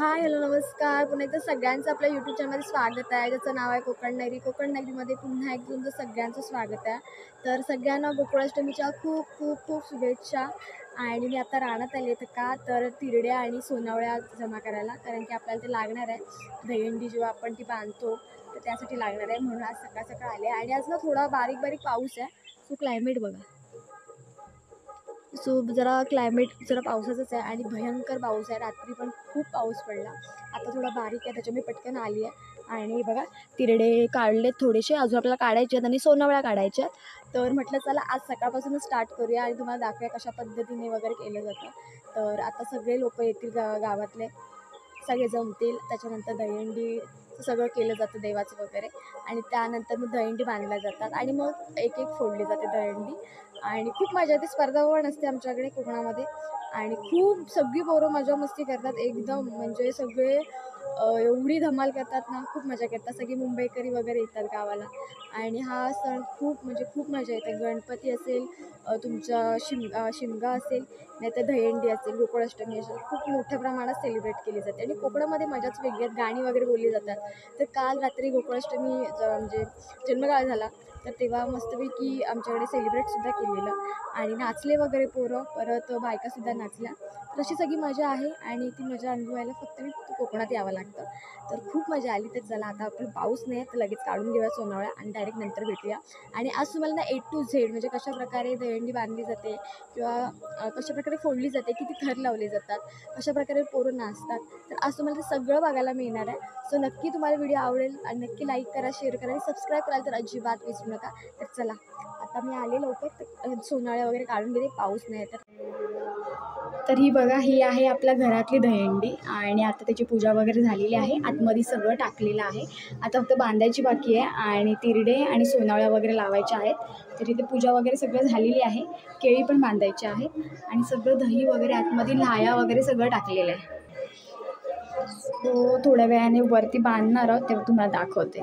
Hi hello नमस्कार. पुन्हा एकदा सगळ्यांचं आपल्या यूट्यूब चॅनलमध्ये स्वागत आहे, ज्याचं नाव आहे कोकण डायरी. कोकण डायरीमध्ये पुन्हा एकदा तुमचं सगळ्यांचं स्वागत आहे. तर सगळ्यांना गोकुळाष्टमीच्या खूप खूप खूप शुभेच्छा. आणि मी आता रानात आले तर का तर तिरड्या आणि सोनावळ्या जमा करायला, कारण की आपल्याला ते लागणार आहे. दहीहंडी जेव्हा आपण ती बांधतो तर त्यासाठी लागणार आहे, म्हणून आज सकाळ सकाळ आले. आणि आज ना थोडा बारीक बारीक पाऊस आहे. सो क्लायमेट बघा, जरा क्लायमेट जरा पावसाचंच आहे आणि भयंकर पाऊस आहे. रात्री पण खूप पाऊस पडला. आता थोडा बारीक आहे, त्याच्यामुळे पटकन आली आहे. आणि बघा तिरडे काढलेत थोडेसे, अजून आपल्याला काढायचे आहेत आणि सोनावळ्या काढायच्या आहेत. तर म्हटलं चला आज सकाळपासूनच स्टार्ट करूया आणि तुम्हाला दाखवूया कशा पद्धतीने वगैरे केलं जातं. तर आता सगळे लोक येतील, गावातले सगळे जमतील. त्याच्यानंतर दहीहंडी सगळं केलं जातं देवाचं वगैरे, आणि त्यानंतर मग दहीहंडी बांधल्या जातात आणि मग एक एक फोडली जाते दहीहंडी. आणि खूप मजा येते. स्पर्धा पण असते आमच्याकडे कोकणामध्ये आणि खूप सगळी पोरं मजा मस्ती करतात एकदम. म्हणजे सगळे एवढी धमाल करतात ना, खूप मजा करतात. सगळी मुंबईकरी वगैरे येतात गावाला. आणि हा सण खूप म्हणजे खूप मजा येते. गणपती असेल, तुमचा शिमगा असेल, नाहीतर दहीहंडी असेल, गोकुळाष्टमी असेल, खूप मोठ्या प्रमाणात सेलिब्रेट केली जाते. आणि कोकणामध्ये मजाच वेगळी आहे. गाणी वगैरे बोलली जातात. तर काल रात्री गोकुळाष्टमी म्हणजे जन्मगाळ झाला, तर तेव्हा मस्तपैकी आमच्याकडे सेलिब्रेटसुद्धा केलेलं आणि नाचले वगैरे पोरं, परत बायकासुद्धा नाचल्या. तर अशी सगळी मजा आहे आणि ती मजा अनुभवायला फक्त कोकणात यावं लागतं. तर खूप मजा आली. तर चला आता आपलं पाऊस नाही तर लगेच काढून घेऊया सोनावळ्या आणि डायरेक्ट नंतर भेटूया. आणि आज तुम्हाला ना A to Z म्हणजे कशाप्रकारे दहीहंडी बांधली जाते किंवा कशाप्रकारे फोडली जाते, किती थर लावले जातात, कशाप्रकारे पोरं नाचतात, तर आज तुम्हाला ते सगळं बघायला मिळणार आहे. सो नक्की तुम्हाला व्हिडिओ आवडेल आणि नक्की लाईक करा, शेअर करा आणि सबस्क्राईब करायला तर अजिबात विसरू नका. तर चला आता मी आले लवकर, तर सोनाळ्या वगैरे काढून घेते, पाऊस नाही तर ही बघा, ही आहे आपल्या घरातली दहीहंडी आणि आता त्याची पूजा वगैरे झालेली आहे. आतमध्ये सगळं टाकलेलं आहे. आता फक्त बांधायची बाकी आहे आणि तिरडे आणि सोनावळ्या वगैरे लावायच्या आहेत. तर इथे पूजा वगैरे सगळं झालेली आहे. केळी पण बांधायची आहेत आणि सगळं दही वगैरे आतमध्ये लाह्या वगैरे सगळं टाकलेलं आहे. तो थोड्या वेळाने वरती बांधणार आहोत, तेव्हा तुम्हाला दाखवते.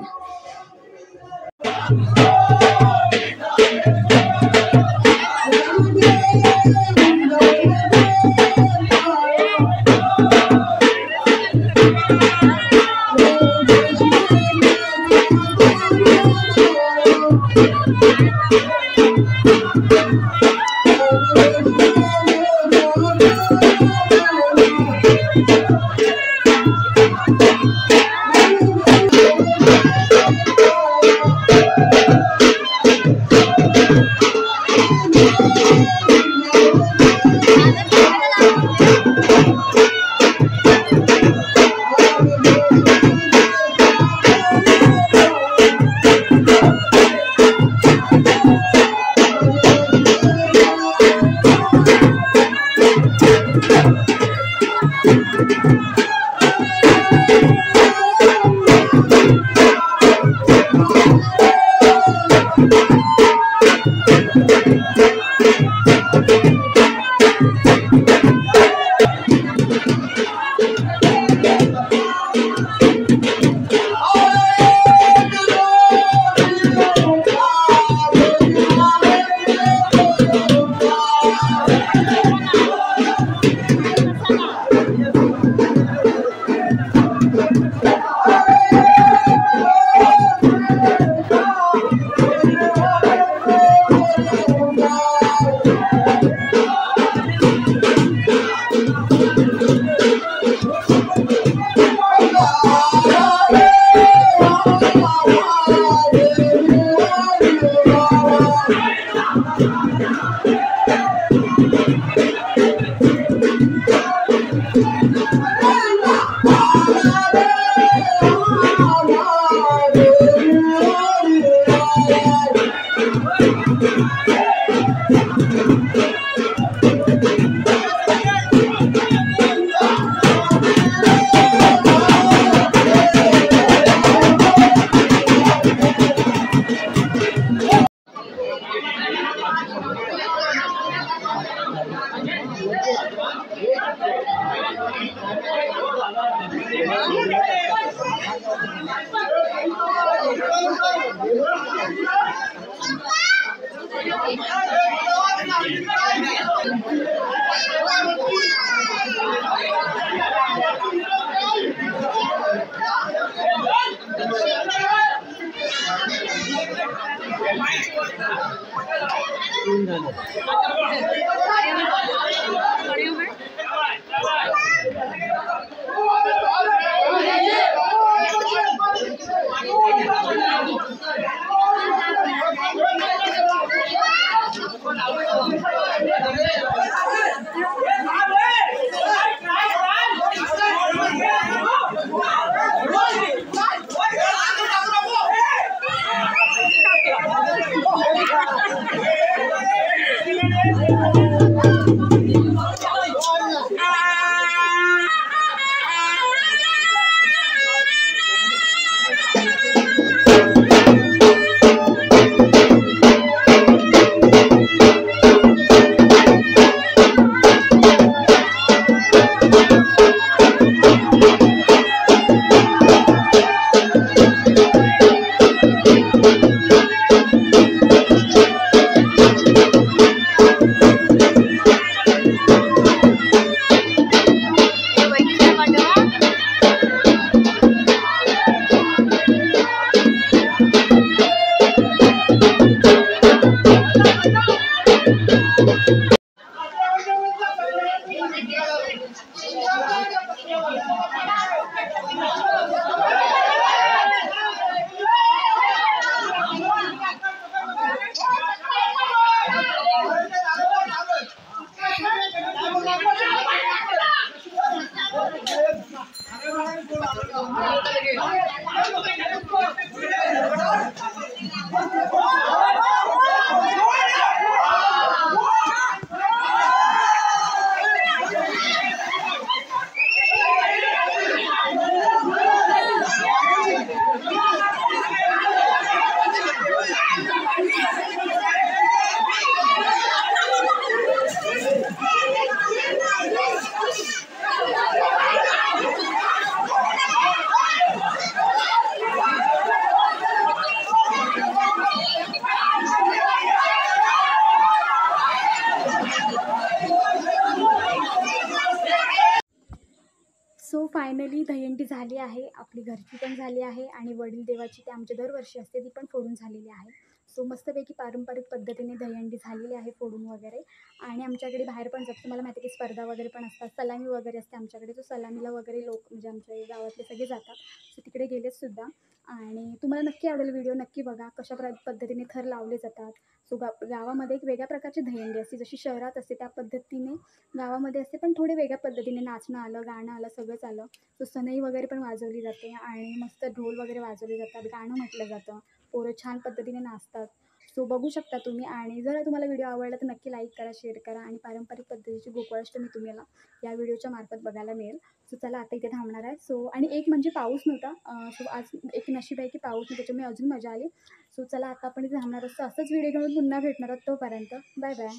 सो फायनली दहीहंडी झाली आहे, आपली घरची पण झाली आहे आणि वडील देवाची ते आमच्या दरवर्षी असते ती पण फोडून झालेली आहे. सो मस्तपैकी पारंपरिक पद्धतीने दहीहंडी झालेली आहे फोडून वगैरे. आणि आमच्याकडे बाहेर पण जातं, तुम्हाला माहिती आहे की स्पर्धा वगैरे पण असतात, सलामी वगैरे असते आमच्याकडे. सो सलामीला वगैरे लोक म्हणजे आमच्या गावातले सगळे जातात. सो तिकडे गेलेत सुद्धा. आणि तुम्हाला नक्की आवडेल व्हिडिओ, नक्की बघा कशा पद्धतीने थर लावले जातात. सो गावामध्ये एक वेगळ्या प्रकारची दहीहंडी असते, जशी शहरात असते त्या पद्धतीने गावामध्ये असते, पण थोडी वेगळ्या पद्धतीने नाचणं आलं, गाणं आलं, सगळंच आलं. सो सनई वगैरे पण वाजवली जाते आणि मस्त ढोल वगैरे वाजवले जातात, गाणं म्हटलं जातं, पोरं छान पद्धतीने नाचतात. सो बघू शकता तुम्ही. आणि जर तुम्हाला व्हिडिओ आवडला तर नक्की लाईक करा, शेअर करा. आणि पारंपरिक पद्धतीची गोकुळाष्टमी तुम्हाला या व्हिडिओच्या मार्फत बघायला मिळेल. सो चला आता इथे थांबणार आहे. सो आणि एक म्हणजे पाऊस नव्हता, सो आज एक नशीब आहे की पाऊस नाही, त्याच्यामुळे अजून मजा आली. सो चला आता आपण इथे थांबणार असतो. असंच व्हिडिओ घेऊन पुन्हा भेटणार आहोत. तोपर्यंत बाय बाय.